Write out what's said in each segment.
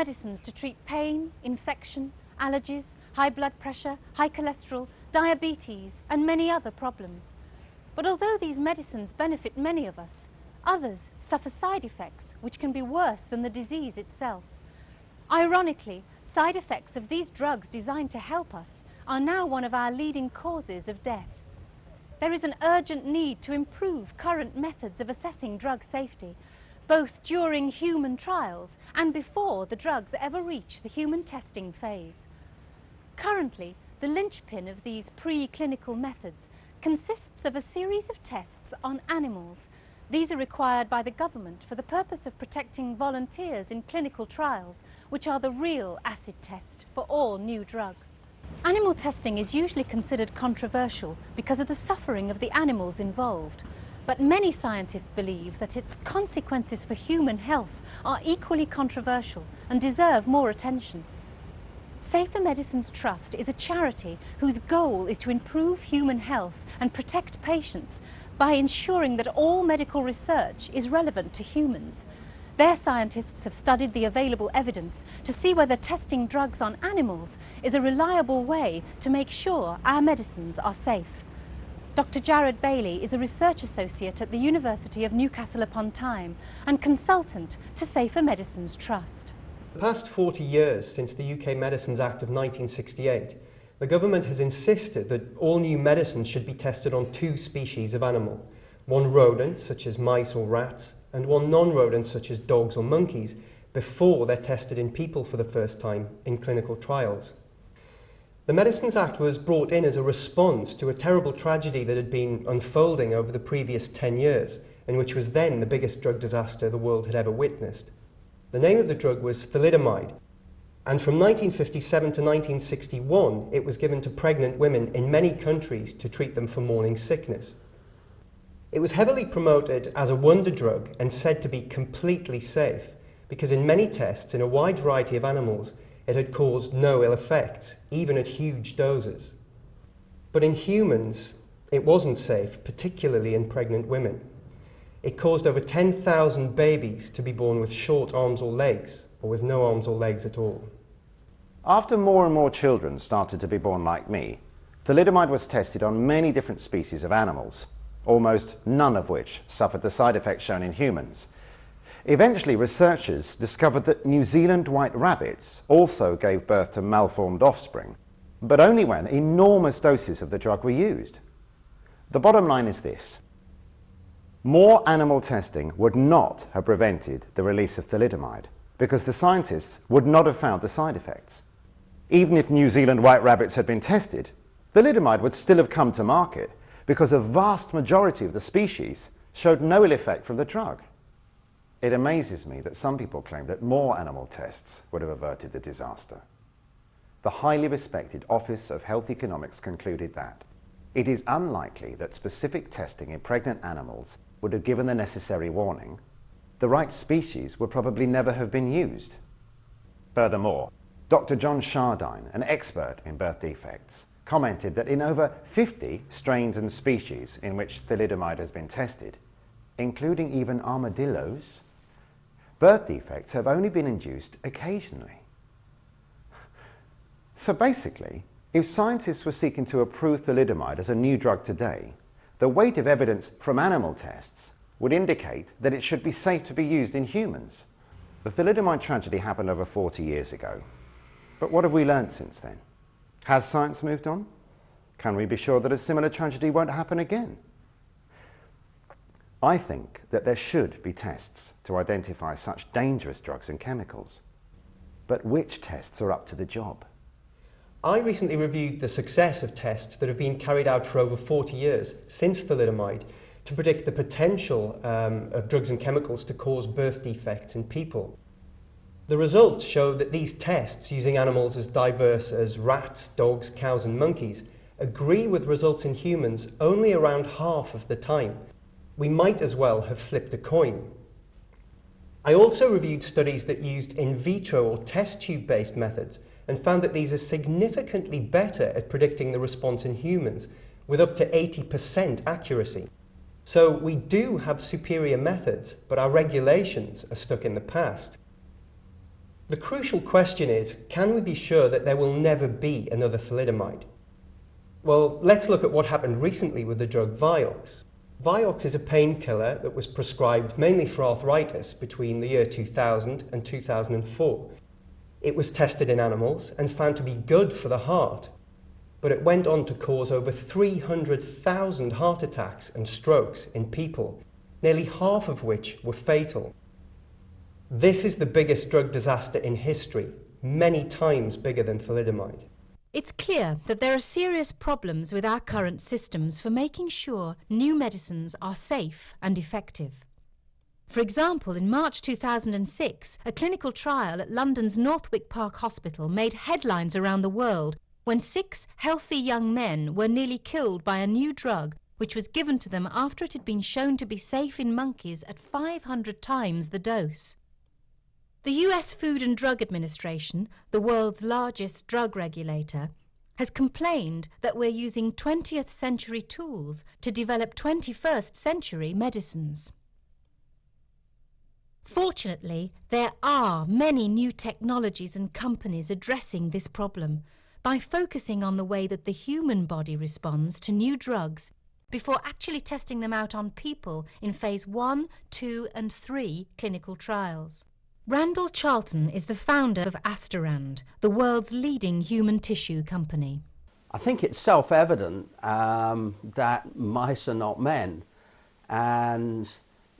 medicines to treat pain, infection, allergies, high blood pressure, high cholesterol, diabetes, and many other problems. But although these medicines benefit many of us, others suffer side effects which can be worse than the disease itself. Ironically, side effects of these drugs designed to help us are now one of our leading causes of death. There is an urgent need to improve current methods of assessing drug safety, both during human trials and before the drugs ever reach the human testing phase. Currently, the linchpin of these preclinical methods consists of a series of tests on animals. These are required by the government for the purpose of protecting volunteers in clinical trials, which are the real acid test for all new drugs. Animal testing is usually considered controversial because of the suffering of the animals involved. But many scientists believe that its consequences for human health are equally controversial and deserve more attention. Safer Medicines Trust is a charity whose goal is to improve human health and protect patients by ensuring that all medical research is relevant to humans. Their scientists have studied the available evidence to see whether testing drugs on animals is a reliable way to make sure our medicines are safe. Dr. Jared Bailey is a research associate at the University of Newcastle upon Tyne and consultant to Safer Medicines Trust. The past 40 years since the UK Medicines Act of 1968, the government has insisted that all new medicines should be tested on two species of animal, one rodent, such as mice or rats, and one non-rodent, such as dogs or monkeys, before they're tested in people for the first time in clinical trials. The Medicines Act was brought in as a response to a terrible tragedy that had been unfolding over the previous 10 years, and which was then the biggest drug disaster the world had ever witnessed. The name of the drug was thalidomide, and from 1957 to 1961 it was given to pregnant women in many countries to treat them for morning sickness. It was heavily promoted as a wonder drug and said to be completely safe, because in many tests in a wide variety of animals it had caused no ill effects, even at huge doses. But in humans, it wasn't safe, particularly in pregnant women. It caused over 10,000 babies to be born with short arms or legs, or with no arms or legs at all. After more and more children started to be born like me, thalidomide was tested on many different species of animals, almost none of which suffered the side effects shown in humans. Eventually, researchers discovered that New Zealand white rabbits also gave birth to malformed offspring, but only when enormous doses of the drug were used. The bottom line is this: more animal testing would not have prevented the release of thalidomide, because the scientists would not have found the side effects. Even if New Zealand white rabbits had been tested, thalidomide would still have come to market because a vast majority of the species showed no ill effect from the drug. It amazes me that some people claim that more animal tests would have averted the disaster. The highly respected Office of Health Economics concluded that it is unlikely that specific testing in pregnant animals would have given the necessary warning. The right species would probably never have been used. Furthermore, Dr. John Shardine, an expert in birth defects, commented that in over 50 strains and species in which thalidomide has been tested, including even armadillos, birth defects have only been induced occasionally. So basically, if scientists were seeking to approve thalidomide as a new drug today, the weight of evidence from animal tests would indicate that it should be safe to be used in humans. The thalidomide tragedy happened over 40 years ago. But what have we learned since then? Has science moved on? Can we be sure that a similar tragedy won't happen again? I think that there should be tests to identify such dangerous drugs and chemicals. But which tests are up to the job? I recently reviewed the success of tests that have been carried out for over 40 years since thalidomide to predict the potential of drugs and chemicals to cause birth defects in people. The results show that these tests, using animals as diverse as rats, dogs, cows and monkeys, agree with results in humans only around half of the time. We might as well have flipped a coin. I also reviewed studies that used in vitro or test tube-based methods and found that these are significantly better at predicting the response in humans, with up to 80% accuracy. So we do have superior methods, but our regulations are stuck in the past. The crucial question is, can we be sure that there will never be another thalidomide? Well, let's look at what happened recently with the drug Vioxx. Vioxx is a painkiller that was prescribed mainly for arthritis between the year 2000 and 2004. It was tested in animals and found to be good for the heart, but it went on to cause over 300,000 heart attacks and strokes in people, nearly half of which were fatal. This is the biggest drug disaster in history, many times bigger than thalidomide. It's clear that there are serious problems with our current systems for making sure new medicines are safe and effective. For example, in March 2006, a clinical trial at London's Northwick Park Hospital made headlines around the world when 6 healthy young men were nearly killed by a new drug which was given to them after it had been shown to be safe in monkeys at 500 times the dose. The US Food and Drug Administration, the world's largest drug regulator, has complained that we're using 20th century tools to develop 21st century medicines. Fortunately, there are many new technologies and companies addressing this problem by focusing on the way that the human body responds to new drugs before actually testing them out on people in phase 1, 2 and 3 clinical trials. Randall Charlton is the founder of Asterand, the world's leading human tissue company. I think it's self-evident that mice are not men, and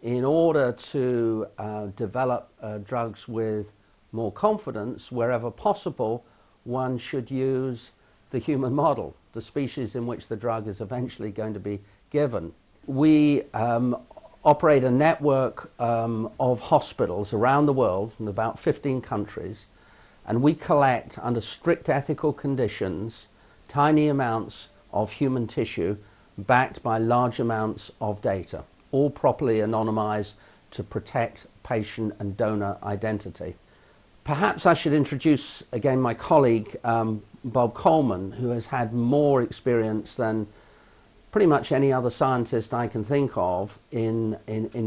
in order to develop drugs with more confidence, wherever possible, one should use the human model, the species in which the drug is eventually going to be given. We operate a network of hospitals around the world in about 15 countries, and we collect under strict ethical conditions tiny amounts of human tissue backed by large amounts of data, all properly anonymized to protect patient and donor identity. Perhaps I should introduce again my colleague Bob Coleman, who has had more experience than pretty much any other scientist I can think of in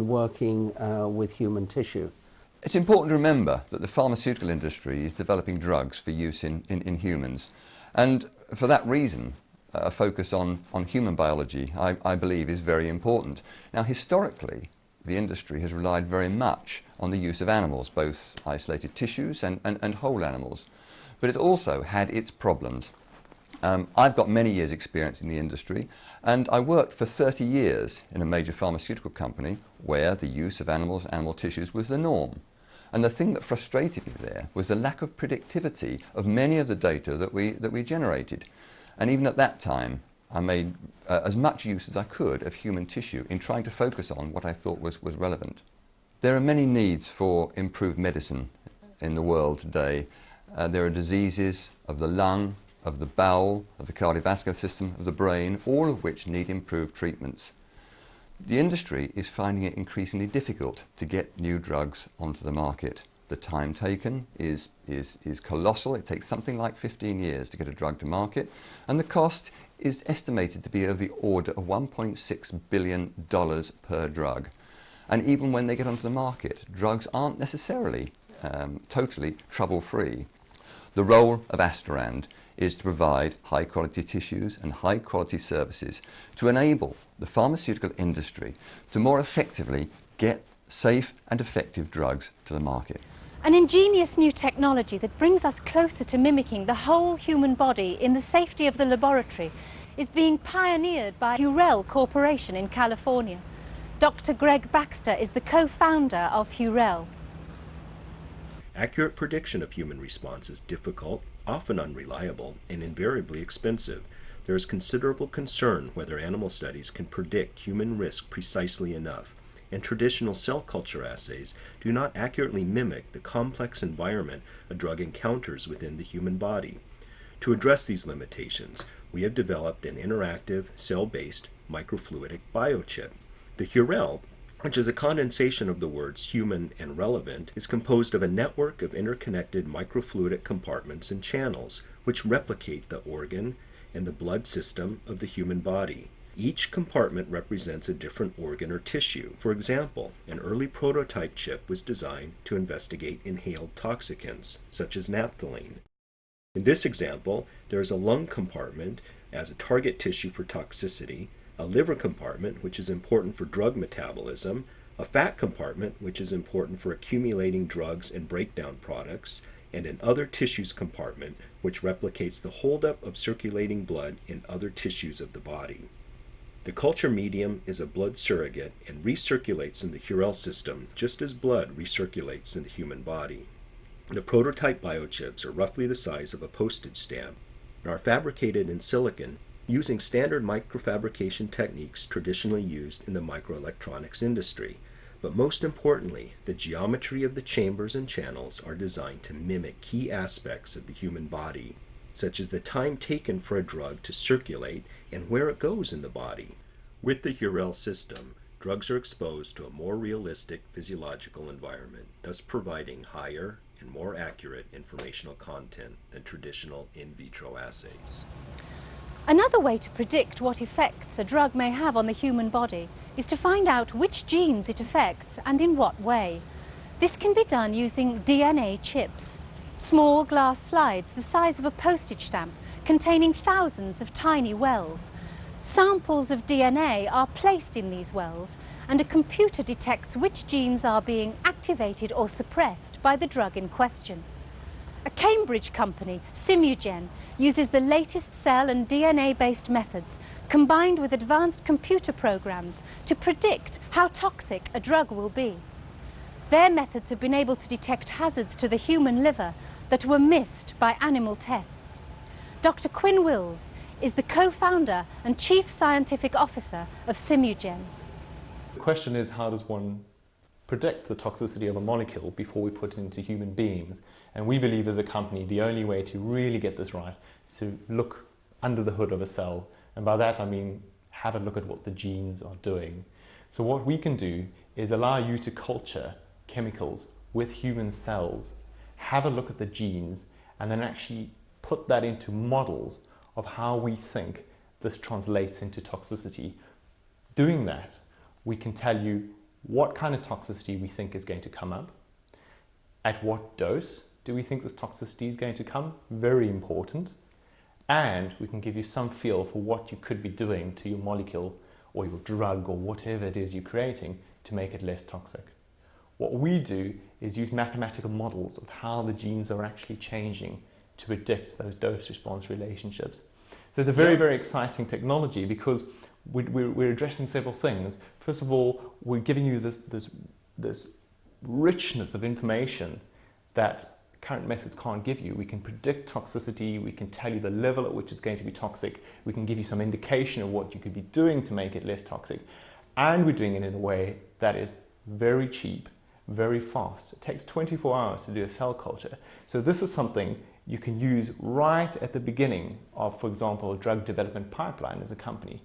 working with human tissue. It's important to remember that the pharmaceutical industry is developing drugs for use in humans, and for that reason a focus on human biology I believe is very important. Now, historically the industry has relied very much on the use of animals, both isolated tissues and whole animals, but it's also had its problems. I've got many years' experience in the industry, and I worked for 30 years in a major pharmaceutical company where the use of animal tissues was the norm. And the thing that frustrated me there was the lack of predictivity of many of the data that we generated. And even at that time, I made as much use as I could of human tissue in trying to focus on what I thought was relevant. There are many needs for improved medicine in the world today. There are diseases of the lung, of the bowel, of the cardiovascular system, of the brain, all of which need improved treatments. The industry is finding it increasingly difficult to get new drugs onto the market. The time taken is colossal. It takes something like 15 years to get a drug to market, and the cost is estimated to be of the order of $1.6 billion per drug. And even when they get onto the market, drugs aren't necessarily totally trouble-free. The role of Asterand is to provide high-quality tissues and high-quality services to enable the pharmaceutical industry to more effectively get safe and effective drugs to the market. An ingenious new technology that brings us closer to mimicking the whole human body in the safety of the laboratory is being pioneered by Hurel Corporation in California. Dr. Greg Baxter is the co-founder of Hurel. Accurate prediction of human response is difficult, often unreliable, and invariably expensive. There is considerable concern whether animal studies can predict human risk precisely enough, and traditional cell culture assays do not accurately mimic the complex environment a drug encounters within the human body. To address these limitations, we have developed an interactive, cell-based microfluidic biochip. The Hurel, which is a condensation of the words human and relevant, is composed of a network of interconnected microfluidic compartments and channels, which replicate the organ and the blood system of the human body. Each compartment represents a different organ or tissue. For example, an early prototype chip was designed to investigate inhaled toxicants, such as naphthalene. In this example, there is a lung compartment as a target tissue for toxicity, a liver compartment, which is important for drug metabolism, a fat compartment, which is important for accumulating drugs and breakdown products, and an other tissues compartment, which replicates the holdup of circulating blood in other tissues of the body. The culture medium is a blood surrogate and recirculates in the Hurel system just as blood recirculates in the human body. The prototype biochips are roughly the size of a postage stamp and are fabricated in silicon using standard microfabrication techniques traditionally used in the microelectronics industry. But most importantly, the geometry of the chambers and channels are designed to mimic key aspects of the human body, such as the time taken for a drug to circulate and where it goes in the body. With the Hurel system, drugs are exposed to a more realistic physiological environment, thus providing higher and more accurate informational content than traditional in vitro assays. Another way to predict what effects a drug may have on the human body is to find out which genes it affects and in what way. This can be done using DNA chips, small glass slides the size of a postage stamp containing thousands of tiny wells. Samples of DNA are placed in these wells and a computer detects which genes are being activated or suppressed by the drug in question. A Cambridge company, Simugen, uses the latest cell and DNA-based methods combined with advanced computer programs to predict how toxic a drug will be. Their methods have been able to detect hazards to the human liver that were missed by animal tests. Dr. Quinn Wills is the co-founder and chief scientific officer of Simugen. The question is, how does one predict the toxicity of a molecule before we put it into human beings? And we believe as a company the only way to really get this right is to look under the hood of a cell. And by that I mean have a look at what the genes are doing. So what we can do is allow you to culture chemicals with human cells, have a look at the genes, and then actually put that into models of how we think this translates into toxicity. Doing that, we can tell you what kind of toxicity we think is going to come up, at what dose do we think this toxicity is going to come, very important, and we can give you some feel for what you could be doing to your molecule or your drug or whatever it is you're creating to make it less toxic. What we do is use mathematical models of how the genes are actually changing to predict those dose-response relationships. So it's a very, very exciting technology because we're addressing several things. First of all, we're giving you this richness of information that current methods can't give you. We can predict toxicity, we can tell you the level at which it's going to be toxic, we can give you some indication of what you could be doing to make it less toxic, and we're doing it in a way that is very cheap, very fast. It takes 24 hours to do a cell culture. So this is something you can use right at the beginning of, for example, a drug development pipeline as a company,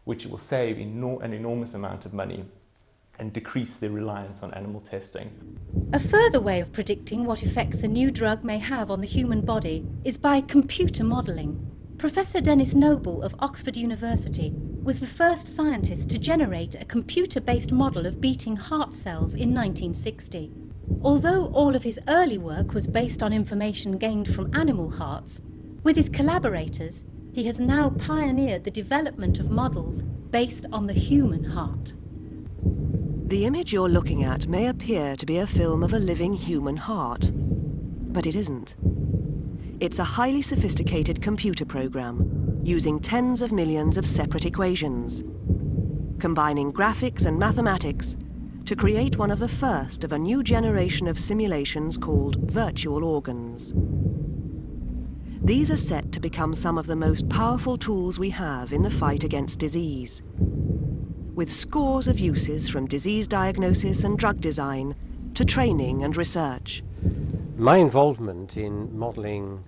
which will save an enormous amount of money and decrease the reliance on animal testing. A further way of predicting what effects a new drug may have on the human body is by computer modelling. Professor Dennis Noble of Oxford University was the first scientist to generate a computer-based model of beating heart cells in 1960. Although all of his early work was based on information gained from animal hearts, with his collaborators, he has now pioneered the development of models based on the human heart. The image you're looking at may appear to be a film of a living human heart, but it isn't. It's a highly sophisticated computer program using tens of millions of separate equations, combining graphics and mathematics to create one of the first of a new generation of simulations called virtual organs. These are set to become some of the most powerful tools we have in the fight against disease, with scores of uses from disease diagnosis and drug design to training and research. My involvement in modelling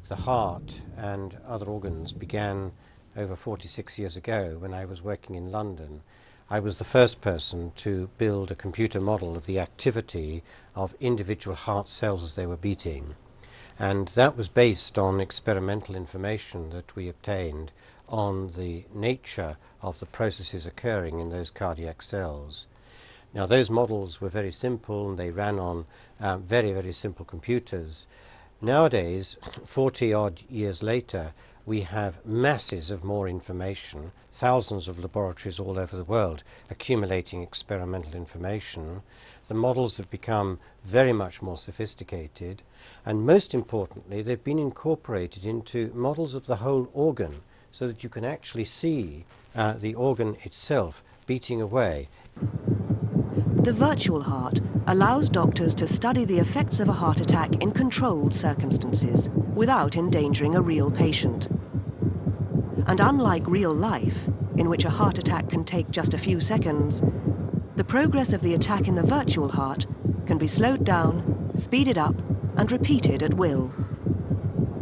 the heart and other organs began over 46 years ago when I was working in London. I was the first person to build a computer model of the activity of individual heart cells as they were beating. And that was based on experimental information that we obtained on the nature of the processes occurring in those cardiac cells. Now, those models were very simple and they ran on very, very simple computers. Nowadays, 40-odd years later, we have masses of more information, thousands of laboratories all over the world accumulating experimental information. The models have become very much more sophisticated, and most importantly, they've been incorporated into models of the whole organ, so that you can actually see the organ itself beating away. The virtual heart allows doctors to study the effects of a heart attack in controlled circumstances without endangering a real patient. And unlike real life, in which a heart attack can take just a few seconds, the progress of the attack in the virtual heart can be slowed down, speeded up, and repeated at will,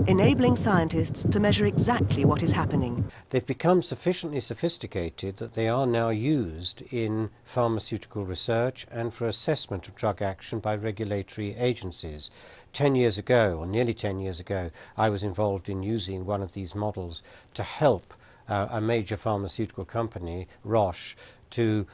enabling scientists to measure exactly what is happening. They've become sufficiently sophisticated that they are now used in pharmaceutical research and for assessment of drug action by regulatory agencies. 10 years ago, or nearly 10 years ago, I was involved in using one of these models to help a major pharmaceutical company, Roche, to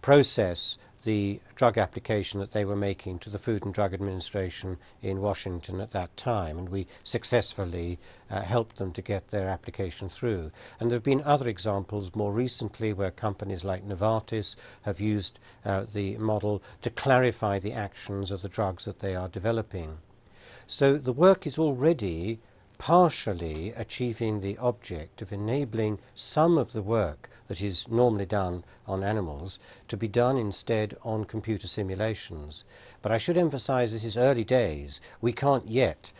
process the drug application that they were making to the Food and Drug Administration in Washington at that time, and we successfully helped them to get their application through. And there have been other examples more recently where companies like Novartis have used the model to clarify the actions of the drugs that they are developing. So the work is already partially achieving the object of enabling some of the work that is normally done on animals to be done instead on computer simulations. But I should emphasize this is early days. We can't yet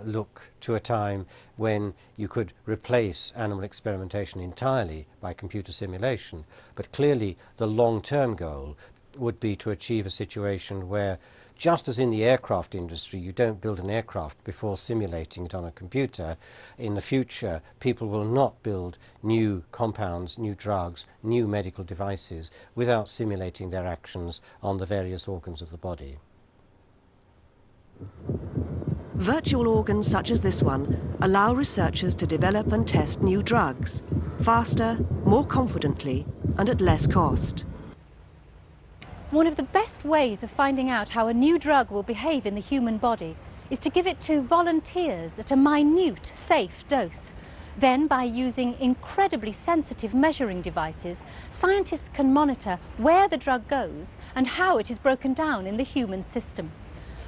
look to a time when you could replace animal experimentation entirely by computer simulation. But clearly the long-term goal would be to achieve a situation where, just as in the aircraft industry, you don't build an aircraft before simulating it on a computer, in the future people will not build new compounds, new drugs, new medical devices without simulating their actions on the various organs of the body. Virtual organs such as this one allow researchers to develop and test new drugs, faster, more confidently, and at less cost. One of the best ways of finding out how a new drug will behave in the human body is to give it to volunteers at a minute, safe dose. Then, by using incredibly sensitive measuring devices, scientists can monitor where the drug goes and how it is broken down in the human system.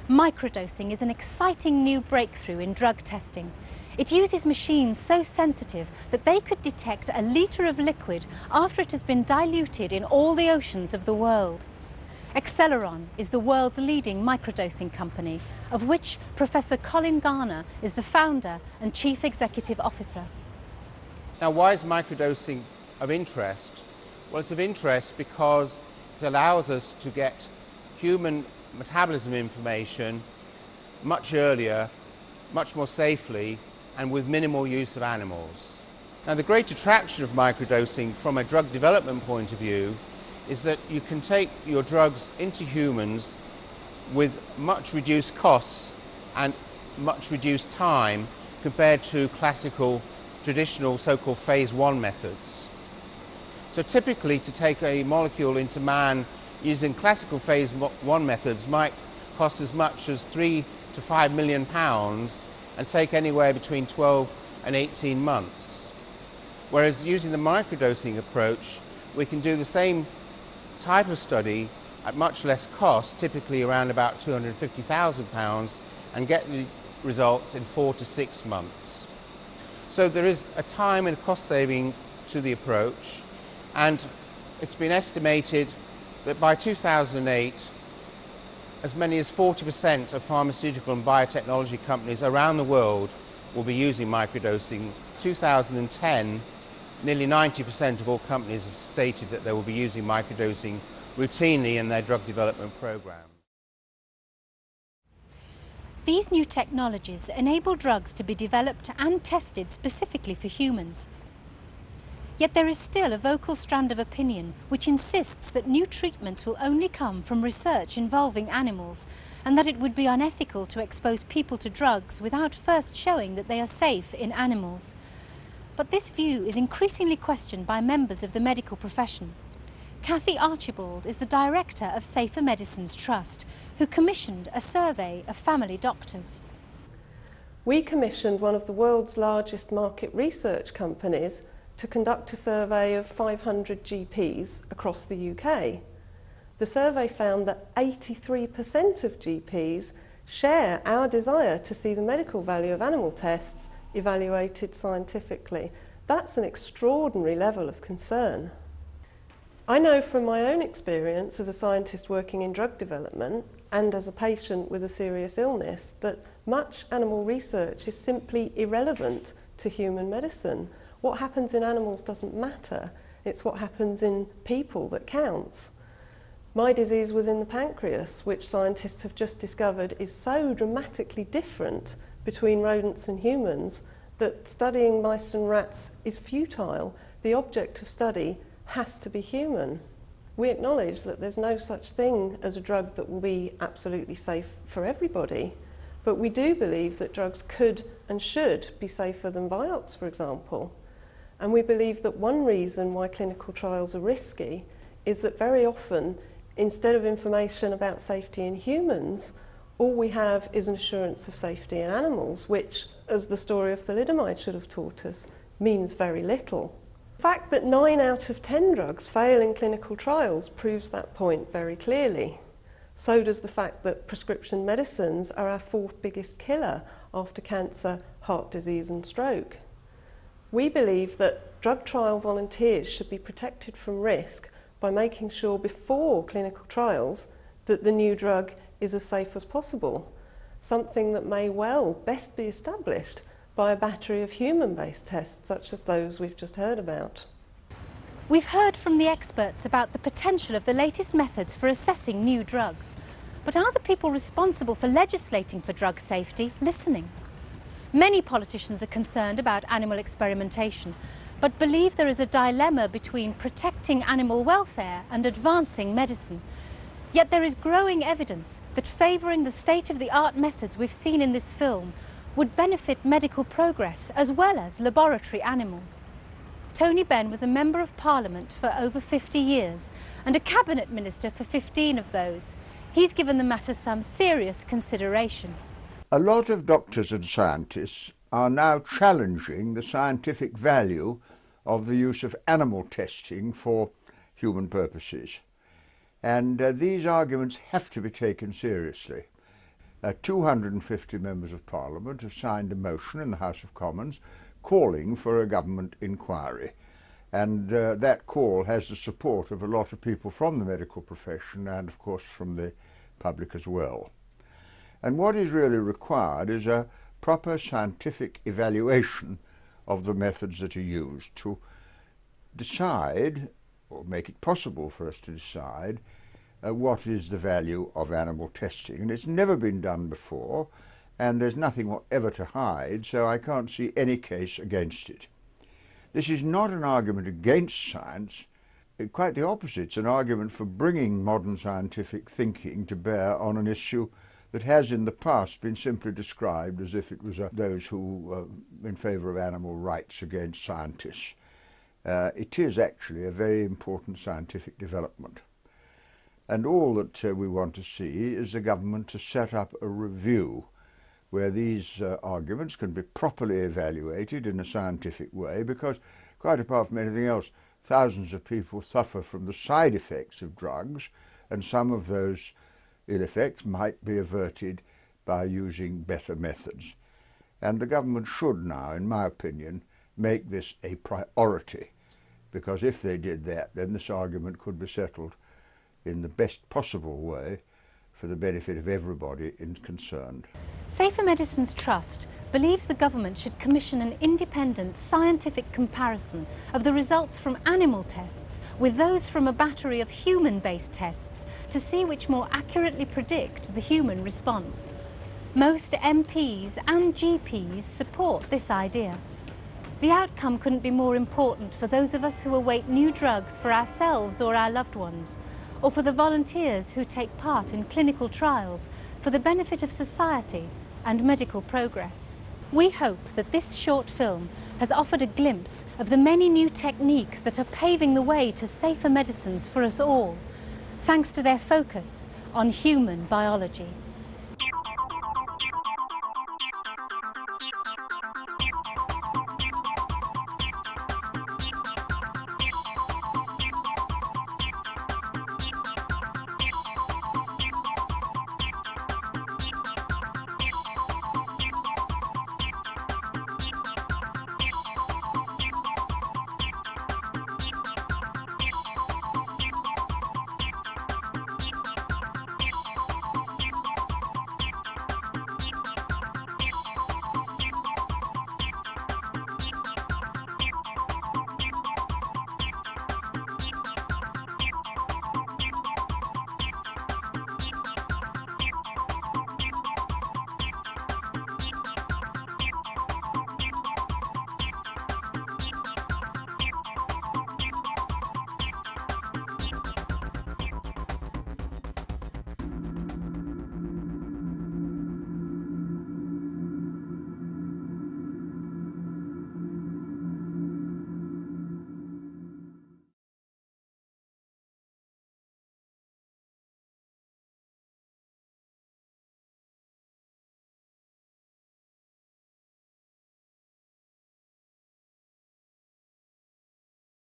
Microdosing is an exciting new breakthrough in drug testing. It uses machines so sensitive that they could detect a litre of liquid after it has been diluted in all the oceans of the world. Acceleron is the world's leading microdosing company, of which Professor Colin Garner is the founder and chief executive officer. Now, why is microdosing of interest? Well, it's of interest because it allows us to get human metabolism information much earlier, much more safely, and with minimal use of animals. Now, the great attraction of microdosing from a drug development point of view is that you can take your drugs into humans with much reduced costs and much reduced time compared to classical, traditional so-called phase 1 methods. So typically, to take a molecule into man using classical phase 1 methods might cost as much as £3 to £5 million and take anywhere between 12 and 18 months. Whereas using the microdosing approach, we can do the same type of study at much less cost, typically around about £250,000, and get the results in 4 to 6 months. So there is a time and cost saving to the approach, and it's been estimated that by 2008 as many as 40% of pharmaceutical and biotechnology companies around the world will be using microdosing. 2010, nearly 90% of all companies have stated that they will be using microdosing routinely in their drug development program. These new technologies enable drugs to be developed and tested specifically for humans. Yet there is still a vocal strand of opinion which insists that new treatments will only come from research involving animals, and that it would be unethical to expose people to drugs without first showing that they are safe in animals. But this view is increasingly questioned by members of the medical profession. Kathy Archibald is the director of Safer Medicines Trust, who commissioned a survey of family doctors. We commissioned one of the world's largest market research companies to conduct a survey of 500 GPs across the UK. The survey found that 83% of GPs share our desire to see the medical value of animal tests evaluated scientifically. That's an extraordinary level of concern. I know from my own experience as a scientist working in drug development and as a patient with a serious illness that much animal research is simply irrelevant to human medicine. What happens in animals doesn't matter. It's what happens in people that counts. My disease was in the pancreas, which scientists have just discovered is so dramatically different between rodents and humans that studying mice and rats is futile. The object of study has to be human. We acknowledge that there's no such thing as a drug that will be absolutely safe for everybody, but we do believe that drugs could and should be safer than Vioxx, for example. And we believe that one reason why clinical trials are risky is that very often, instead of information about safety in humans, all we have is an assurance of safety in animals, which, as the story of thalidomide should have taught us, means very little. The fact that 9 out of 10 drugs fail in clinical trials proves that point very clearly. So does the fact that prescription medicines are our 4th biggest killer after cancer, heart disease and stroke. We believe that drug trial volunteers should be protected from risk by making sure before clinical trials that the new drug is as safe as possible, something that may well best be established by a battery of human-based tests such as those we've just heard about. We've heard from the experts about the potential of the latest methods for assessing new drugs, but are the people responsible for legislating for drug safety listening? Many politicians are concerned about animal experimentation, but believe there is a dilemma between protecting animal welfare and advancing medicine. Yet there is growing evidence that favouring the state-of-the-art methods we've seen in this film would benefit medical progress as well as laboratory animals. Tony Benn was a Member of Parliament for over 50 years and a Cabinet Minister for 15 of those. He's given the matter some serious consideration. A lot of doctors and scientists are now challenging the scientific value of the use of animal testing for human purposes. And these arguments have to be taken seriously. 250 members of Parliament have signed a motion in the House of Commons calling for a government inquiry. And that call has the support of a lot of people from the medical profession and, of course, from the public as well. And what is really required is a proper scientific evaluation of the methods that are used to decide, or make it possible for us to decide, what is the value of animal testing. And it's never been done before, and there's nothing whatever to hide, so I can't see any case against it. This is not an argument against science, quite the opposite. It's an argument for bringing modern scientific thinking to bear on an issue that has in the past been simply described as if it was those who in favour of animal rights against scientists. It is actually a very important scientific development. And all that we want to see is the government to set up a review where these arguments can be properly evaluated in a scientific way, because quite apart from anything else, thousands of people suffer from the side effects of drugs, and some of those ill effects might be averted by using better methods. And the government should now, in my opinion, make this a priority, because if they did that, then this argument could be settled in the best possible way for the benefit of everybody concerned. Safer Medicines Trust believes the government should commission an independent scientific comparison of the results from animal tests with those from a battery of human-based tests to see which more accurately predict the human response. Most MPs and GPs support this idea. The outcome couldn't be more important for those of us who await new drugs for ourselves or our loved ones, or for the volunteers who take part in clinical trials for the benefit of society and medical progress. We hope that this short film has offered a glimpse of the many new techniques that are paving the way to safer medicines for us all, thanks to their focus on human biology.